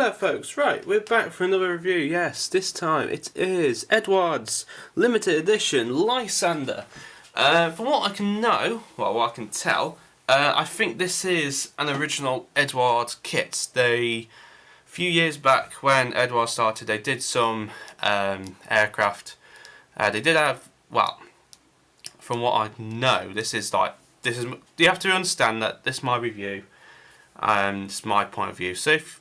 Hello folks, right, we're back for another review. Yes, this time it is Eduards limited edition Lysander. From what I can know, well what I can tell, I think this is an original Eduard kit. A few years back when Eduard started, they did some aircraft. They did have, well, from what I know, you have to understand that this is my review and it's my point of view. So if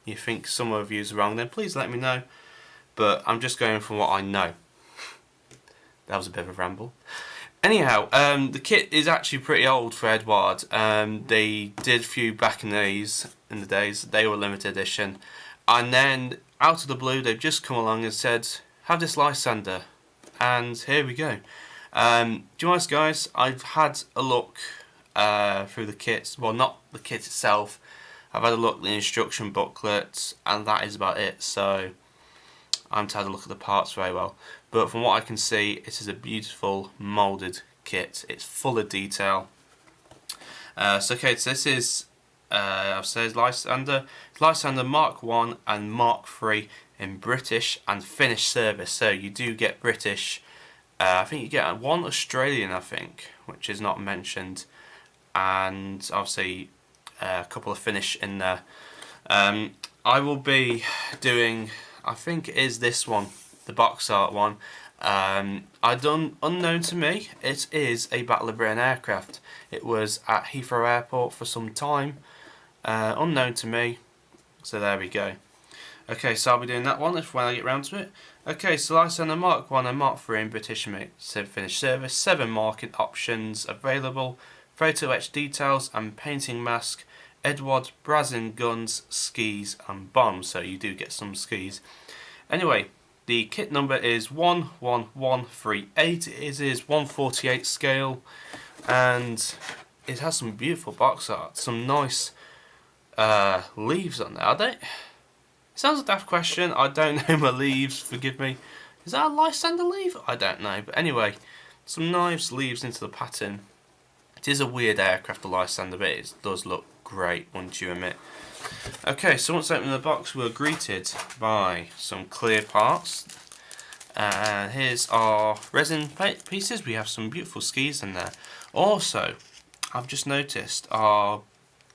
you think some of the reviews are wrong, then please let me know. But I'm just going from what I know. That was a bit of a ramble. Anyhow, the kit is actually pretty old for Eduard. They did a few back in the days. They were limited edition, and then out of the blue, they've just come along and said, "Have this Lysander," and here we go. Do you know, guys? I've had a look through the kits. Well, not the kit itself. I've had a look at the instruction booklets, and that is about it. So I haven't had a look at the parts very well, but from what I can see, it is a beautiful moulded kit. It's full of detail. So this is I've said Lysander. It's Lysander Mark 1 and Mark 3 in British and Finnish service. So you do get British. I think you get one Australian, I think, which is not mentioned, and obviously a couple of Finnish in there. I will be doing, I think it is this one, the box art one. Unknown to me, it is a Battle of Britain aircraft. It was at Heathrow Airport for some time. Unknown to me, so there we go. Okay, so I'll be doing that one when I get round to it. Okay, so Lysander Mark 1 and Mark 3 in British and Finnish service. 7 marking options available. Photo etch details and painting mask. Eduard Brazin guns, skis and bombs. So you do get some skis. Anyway, the kit number is 11138. It is 148 scale, and it has some beautiful box art. Some nice leaves on there. Are they? It sounds a daft question. I don't know my leaves. Forgive me. Is that a Lysander leaf? I don't know. But anyway, some nice leaves into the pattern. It is a weird aircraft, the Lysander, but it does look great, wouldn't you admit? Okay, so once opening the box, we're greeted by some clear parts. And here's our resin pieces. We have some beautiful skis in there. Also, I've just noticed our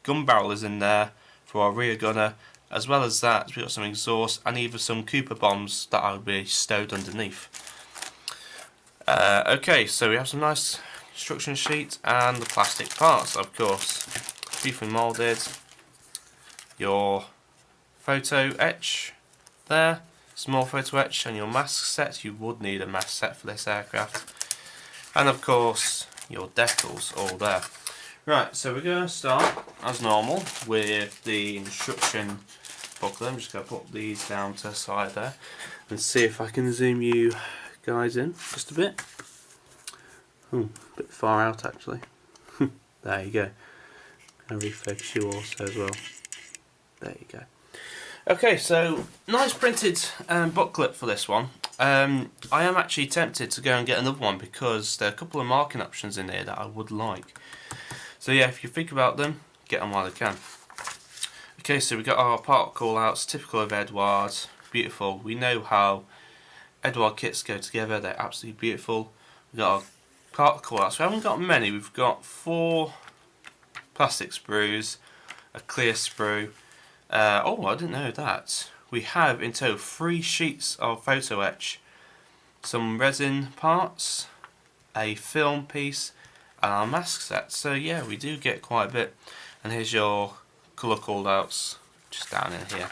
gun barrel is in there for our rear gunner. As well as that, we've got some exhaust and even some Cooper bombs that will be stowed underneath. Okay, so we have some nice instruction sheet and the plastic parts, of course. Beautifully moulded. Your photo etch there, small photo etch, and your mask set. You would need a mask set for this aircraft. And of course, your decals all there. Right, so we're going to start, as normal, with the instruction booklet. I'm just going to put these down to the side there and see if I can zoom you guys in just a bit. A bit far out actually. There you go. I'll refocus you also as well. There you go. Okay, so nice printed booklet for this one. I am actually tempted to go and get another one because there are a couple of marking options in here that I would like. So yeah, if you think about them, get them while you can. Okay, so we got our part callouts, typical of Eduard, beautiful. We know how Eduard kits go together, they're absolutely beautiful. We got our part callouts. We haven't got many, we've got 4 plastic sprues, a clear sprue. Oh, I didn't know that. We have in total 3 sheets of photo etch, some resin parts, a film piece, and our mask set. So yeah, we do get quite a bit. And here's your colour callouts just down in here.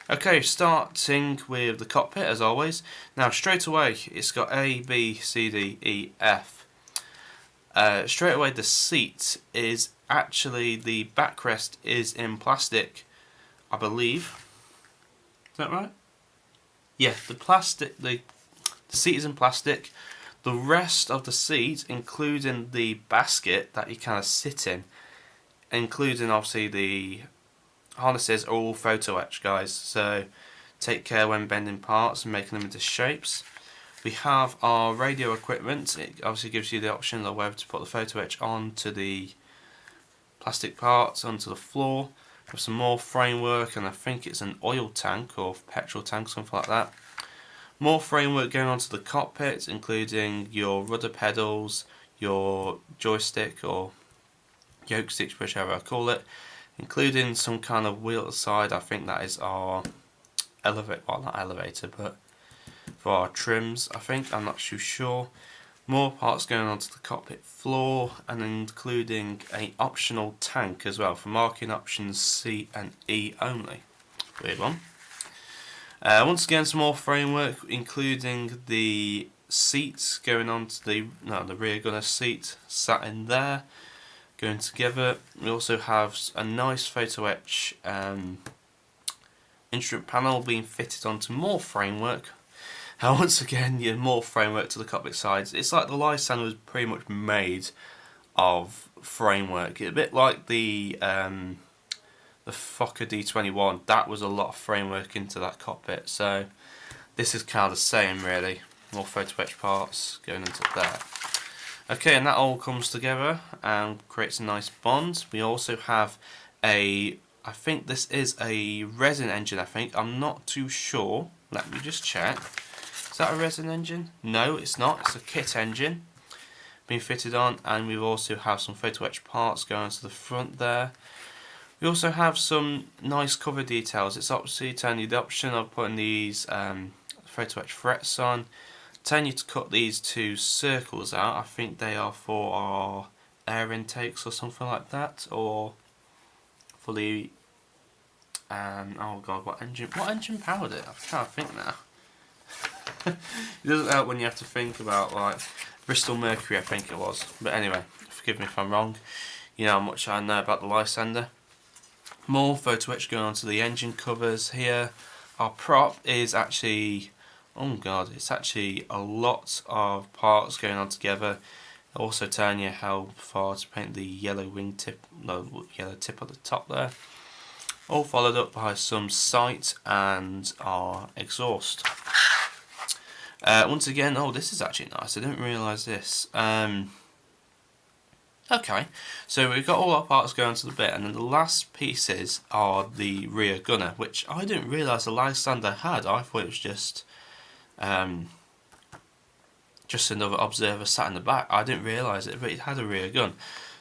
Okay, starting with the cockpit as always. Now straight away it's got A, B, C, D, E, F. Straight away the seat is actually, the backrest is in plastic, I believe. Is that right? Yeah, the seat is in plastic. The rest of the seat, including the basket that you kind of sit in, including obviously the harnesses, are all photo etch, guys. So take care when bending parts and making them into shapes. We have our radio equipment. It obviously gives you the option of whether to put the photo etch onto the plastic parts, onto the floor. With some more framework, and I think it's an oil tank or petrol tank, something like that. More framework going onto the cockpit, including your rudder pedals, your joystick or yoke sticks, whichever I call it, including some kind of wheel at the side. I think that is our elevator, well, not elevator, but for our trims, I think. I'm not too sure. More parts going onto the cockpit floor, and including a optional tank as well for marking options C and E only. Weird one. Once again, some more framework, including the seats going onto the rear gunner seat sat in there, going together. We also have a nice photo etch instrument panel being fitted onto more framework. And once again, more framework to the cockpit sides. It's like the Lysander was pretty much made of framework. It's a bit like the Fokker D21. That was a lot of framework into that cockpit. So this is kind of the same, really. More photo etch parts going into there. Okay, and that all comes together and creates a nice bond. We also have I think this is a resin engine, I think. I'm not too sure. Let me just check. Is that a resin engine? No, it's not. It's a kit engine being fitted on, and we also have some photo etch parts going to the front there. We also have some nice cover details. It's obviously telling you the option of putting these photo etch frets on, telling you to cut these two circles out. I think they are for our air intakes or something like that, or for the oh god, what engine powered it? I'm trying to think now. It doesn't help when you have to think about, like, Bristol Mercury, I think it was. But anyway, forgive me if I'm wrong. You know how much I know about the Lysander. More photo etch going onto the engine covers here. Our prop is actually, oh god, it's actually a lot of parts going on together. Also telling you how far to paint the yellow wing tip, no, yellow tip at the top there. All followed up by some sight and our exhaust. Once again, oh, this is actually nice. I didn't realise this. Okay, so we've got all our parts going to the bit, and then the last pieces are the rear gunner, which I didn't realise the Lysander had. I thought it was just another observer sat in the back. I didn't realise it, but it had a rear gun.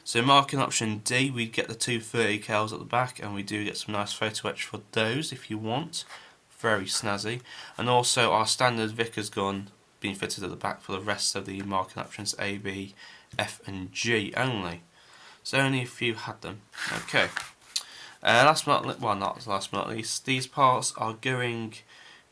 So marking option D, we get the 230 cals at the back, and we do get some nice photo etch for those if you want. Very snazzy. And also our standard Vickers gun being fitted at the back for the rest of the marking options A, B, F and G only. So only a few had them. Okay. Last but not least, these parts are going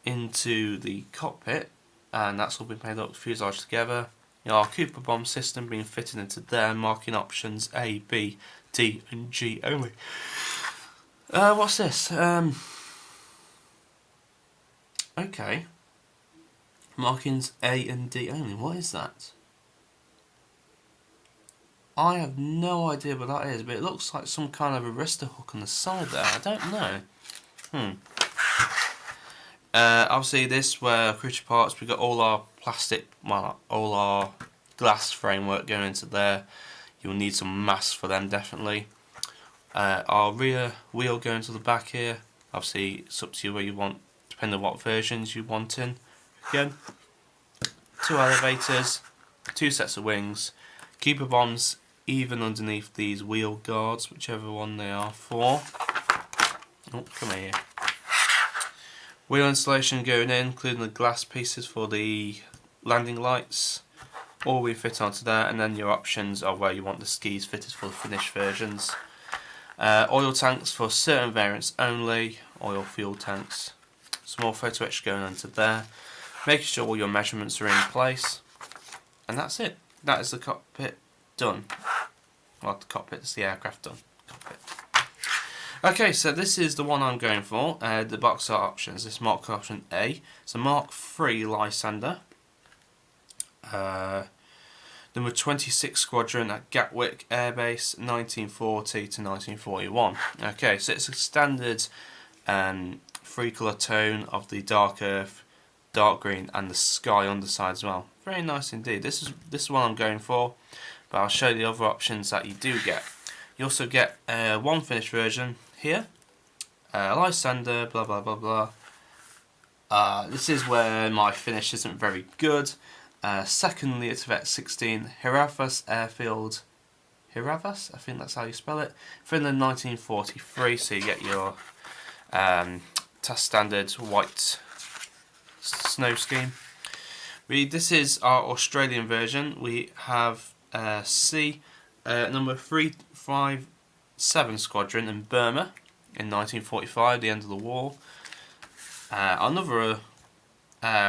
into the cockpit, and that's all been painted up with fuselage together. You know, our Cooper bomb system being fitted into there, marking options A, B, D and G only. What's this? Okay. Markings A and D only. What is that? I have no idea what that is, but it looks like some kind of arrestor hook on the side there. I don't know. Obviously this were crucial parts. We've got all our plastic, well, all our glass framework going into there. You'll need some mass for them, definitely. Our rear wheel going to the back here. Obviously it's up to you where you want, depending on what versions you want in. Again, 2 elevators, 2 sets of wings, Cooper bombs even underneath these wheel guards, whichever one they are for. Oh, come here. Wheel installation going in, including the glass pieces for the landing lights. All we fit onto there, and then your options are where you want the skis fitted for the finished versions. Oil tanks for certain variants only, oil fuel tanks. Some more photo etch going into there. Making sure all your measurements are in place. And that's it. That is the cockpit done. Well, the cockpit is the aircraft done. Cockpit. Okay, so this is the one I'm going for. The box art options. This mark option A. It's a Mark III Lysander. Number 26 Squadron at Gatwick Air Base, 1940 to 1941. Okay, so it's a standard 3-colour tone of the dark earth, dark green, and the sky underside as well. Very nice indeed. This is what I'm going for, but I'll show you the other options that you do get. You also get one finished version here, Lysander, blah blah blah blah. This is where my finish isn't very good. Secondly, it's vet 16, Hiravas Airfield. Hiravas, I think that's how you spell it. Finland 1943, so you get your test standard white snow scheme. This is our Australian version. We have C, number 357 Squadron in Burma in 1945, the end of the war. Another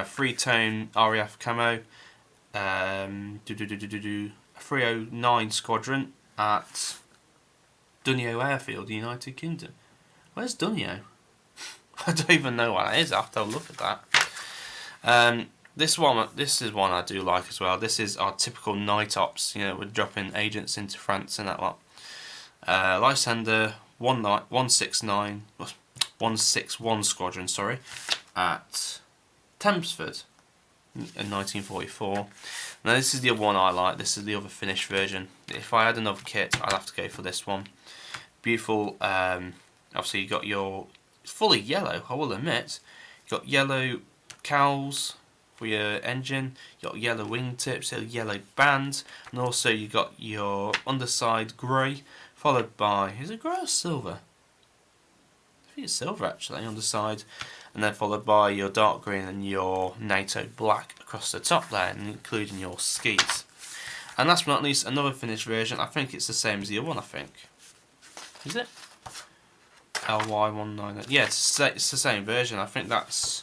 three-tone RAF camo, 309 Squadron at Dunio Airfield, United Kingdom. Where's Dunio? I don't even know what that is. I have to have a look at that. This is one I do like as well. This is our typical night ops. You know, we're dropping agents into France and that lot. Lysander 161 Squadron, sorry, at Thamesford in 1944. Now this is the other one I like. This is the other finished version. If I had another kit, I'd have to go for this one. Beautiful. Obviously, you got your fully yellow. I will admit, you got yellow cowls for your engine. You got yellow wingtips, a yellow band, and also you got your underside grey, followed by, is it grey or silver? I think it's silver actually, underside, and then followed by your dark green and your NATO black across the top there, including your skis. And last but not least, another finished version. I think it's the same as the other one, I think. Is it? LY19. Yeah, it's the same version. I think that's...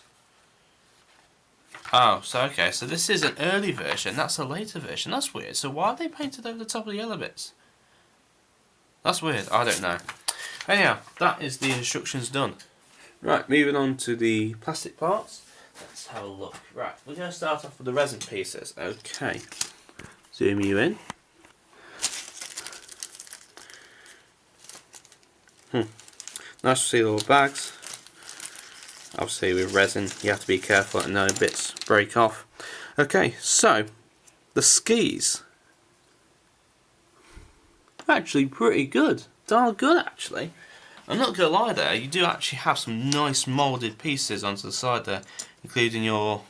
Oh, so okay, so this is an early version, that's a later version. That's weird. So why are they painted over the top of the yellow bits? That's weird, I don't know. Anyhow, that is the instructions done. Right, moving on to the plastic parts. Let's have a look. Right, we're going to start off with the resin pieces. Okay, zoom you in. Nice sealable bags. Obviously with resin you have to be careful that no bits break off. Okay, so the skis are actually pretty good. Darn good actually. I'm not gonna lie there, you do actually have some nice moulded pieces onto the side there, including your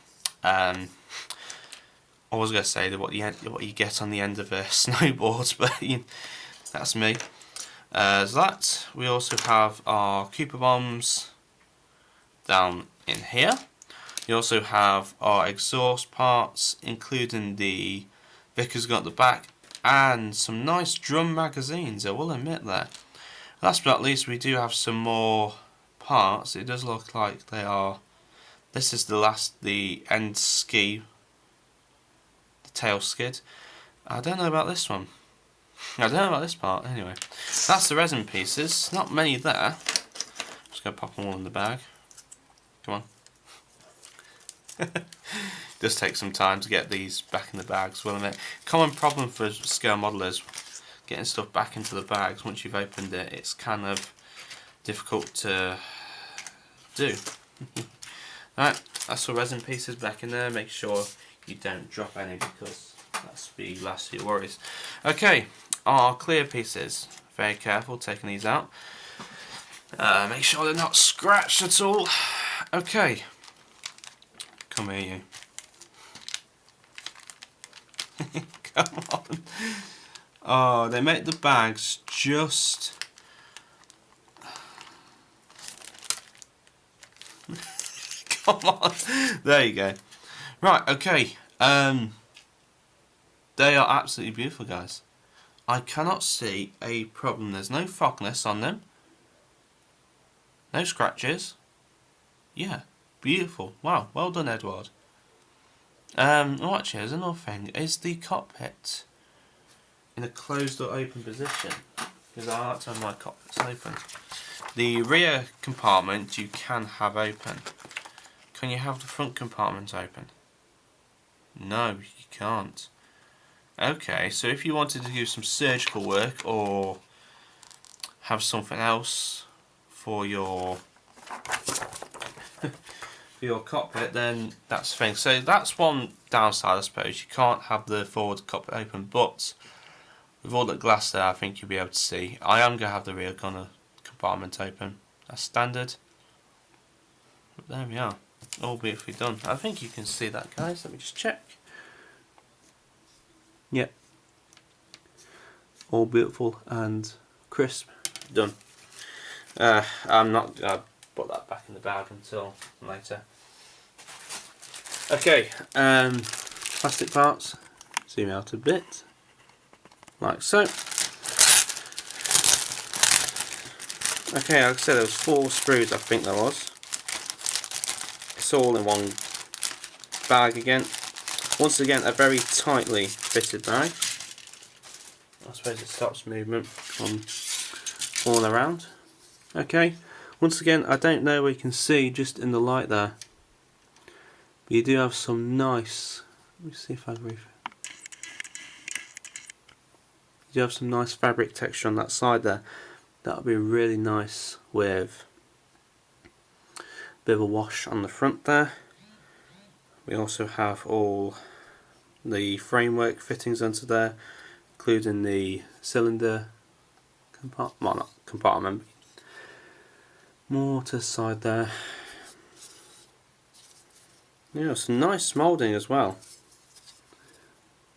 I was gonna say what you get on the end of a snowboard, but that's me. So that, we also have our Cooper bombs down in here. You also have our exhaust parts, including the Vickers gun at the back, and some nice drum magazines, I will admit that. Last but not least, we do have some more parts. It does look like they are... This is the end ski, the tail skid. I don't know about this one. I don't know about this part, anyway. That's the resin pieces, not many there. Just going to pop them all in the bag. Come on. Does take some time to get these back in the bags, will it? Common problem for scale modelers, getting stuff back into the bags once you've opened it. It's kind of difficult to do. Right, that's the resin pieces back in there. Make sure you don't drop any because that's the last of your worries. Okay, our clear pieces. Very careful taking these out. Make sure they're not scratched at all. Okay, come here you. Come on. Oh, they make the bags just... Come on. There you go. Right, okay. They are absolutely beautiful, guys. I cannot see a problem. There's no fogness on them. No scratches. Yeah, beautiful. Wow, well done, Eduard. Oh, actually, there's another thing. Is the cockpit in a closed or open position? Because I like to have my cockpits open. The rear compartment you can have open. Can you have the front compartment open? No, you can't. Okay, so if you wanted to do some surgical work or have something else for your cockpit, then that's the thing. So that's one downside, I suppose. You can't have the forward cockpit open, but with all the glass there, I think you'll be able to see. I am going to have the rear gunner compartment open. That's standard. But there we are, all beautifully done. I think you can see that, guys. Let me just check. Yep. All beautiful and crisp. Done. I'll put that back in the bag until later. Okay, plastic parts. Zoom out a bit, like so. Okay, like I said, there was 4 screws, I think there was. It's all in one bag again. Once again, a very tightly fitted bag. I suppose it stops movement from all around. Okay, once again, I don't know where you can see just in the light there, but you do have some nice, let me see if I can you do have some nice fabric texture on that side there. That'll be really nice with a bit of a wash on the front there. We also have all the framework fittings onto there, including the cylinder compartment, more to the side there. Yeah, some nice moulding as well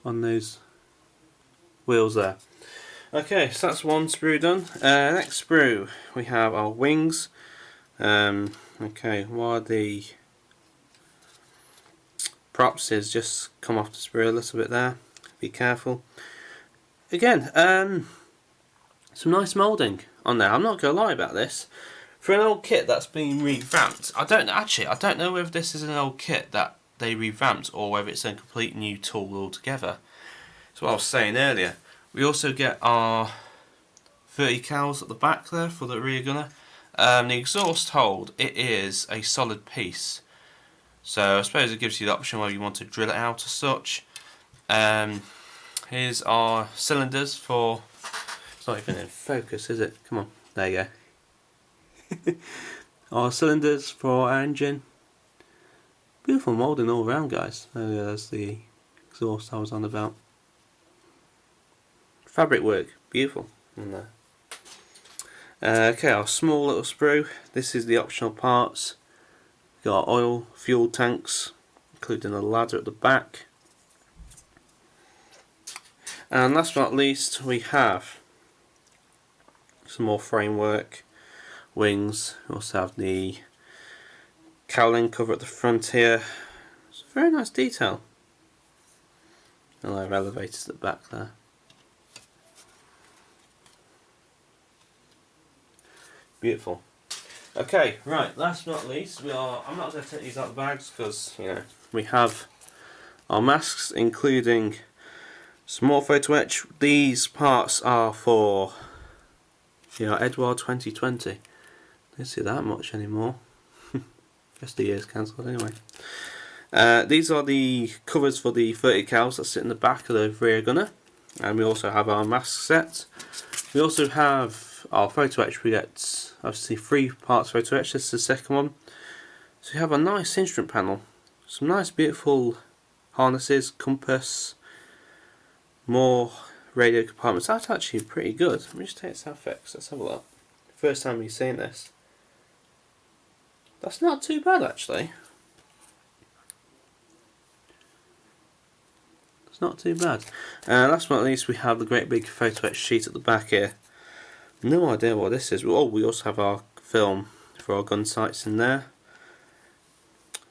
on those wheels there. Okay, so that's one sprue done. Next sprue, we have our wings. Okay, while the props is just come off the sprue a little bit there. Be careful. Again, some nice moulding on there. I'm not going to lie about this. For an old kit that's been revamped, I don't know whether this is an old kit that they revamped or whether it's a complete new tool altogether. That's what I was saying earlier. We also get our 30 cals at the back there for the rear gunner. The exhaust hold, it is a solid piece, so I suppose it gives you the option whether you want to drill it out or such. Here's our cylinders for, it's not even in focus, is it? Come on, there you go. Our cylinders for our engine. Beautiful moulding all around, guys. There's the exhaust I was on about. Fabric work, beautiful in there. Okay, our small little sprue. This is the optional parts. We've got oil, fuel tanks, including a ladder at the back. And last but not least, we have some more framework, wings. We also have the cowling cover at the front here. It's a very nice detail. And our elevators at the back there. Beautiful. Okay, right, last but not least, I'm not going to take these out of the bags because, you know, we have our masks, including some more photo etch. These parts are for, you know, Eduard 2020. Don't see that much anymore. Guess the year's cancelled anyway. These are the covers for the 30 cals that sit in the back of the rear gunner. And we also have our mask set. We also have our photo etch. We get obviously 3 parts photo etch. This is the second one. So we have a nice instrument panel, some nice beautiful harnesses, compass, more radio compartments. That's actually pretty good. Let me just take this out fixed. Let's have a look. First time we've seen this. That's not too bad actually. It's not too bad. Last but not least, we have the great big photo etch sheet at the back here. No idea what this is. Oh, we also have our film for our gun sights in there.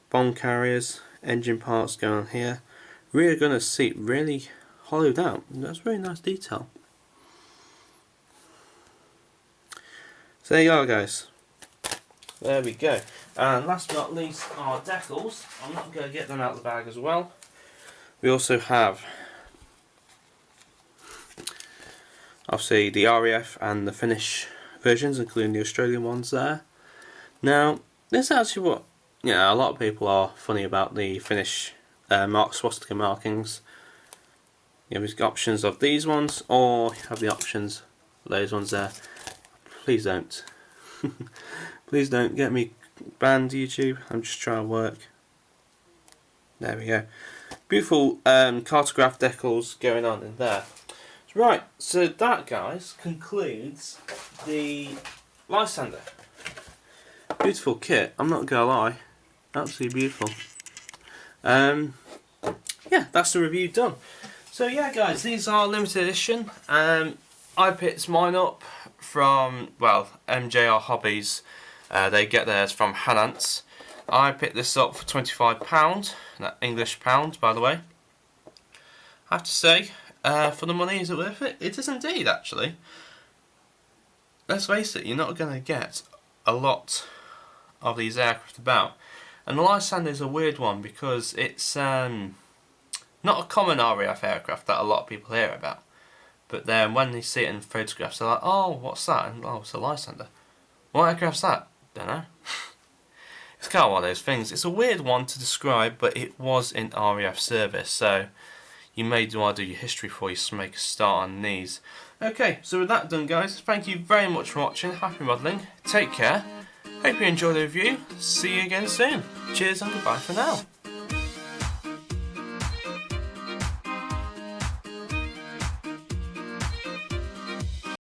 Bomb carriers, engine parts going on here. Rear gunner's seat really hollowed out. That's really nice detail. So there you are, guys. There we go. And last but not least, our decals. I'm not going to get them out of the bag as well. We also have obviously the RAF and the Finnish versions, including the Australian ones there. Now, this is actually what, you know, a lot of people are funny about the Finnish swastika markings. You have the options of these ones, or you have the options of those ones there. Please don't. Please don't get me banned, YouTube. I'm just trying to work. There we go. Beautiful cartograph decals going on in there. Right, so that, guys, concludes the Lysander. Beautiful kit, I'm not gonna lie. Absolutely beautiful. Yeah, that's the review done. So yeah guys, these are limited edition. I picked mine up from, well, MJR Hobbies. They get theirs from Hanance. I picked this up for £25, that English pound by the way. I have to say, for the money, is it worth it? It is indeed, actually. Let's face it, you're not going to get a lot of these aircraft about. And the Lysander is a weird one because it's not a common RAF aircraft that a lot of people hear about. But then when they see it in photographs, they're like, oh, what's that? And oh, it's a Lysander. What aircraft's that? Don't know. It's kind of one of those things. It's a weird one to describe, but it was in RAF service, so you may want to do your history before you make a start on these. Okay, so with that done guys, thank you very much for watching. Happy modelling. Take care. Hope you enjoyed the review. See you again soon. Cheers and goodbye for now.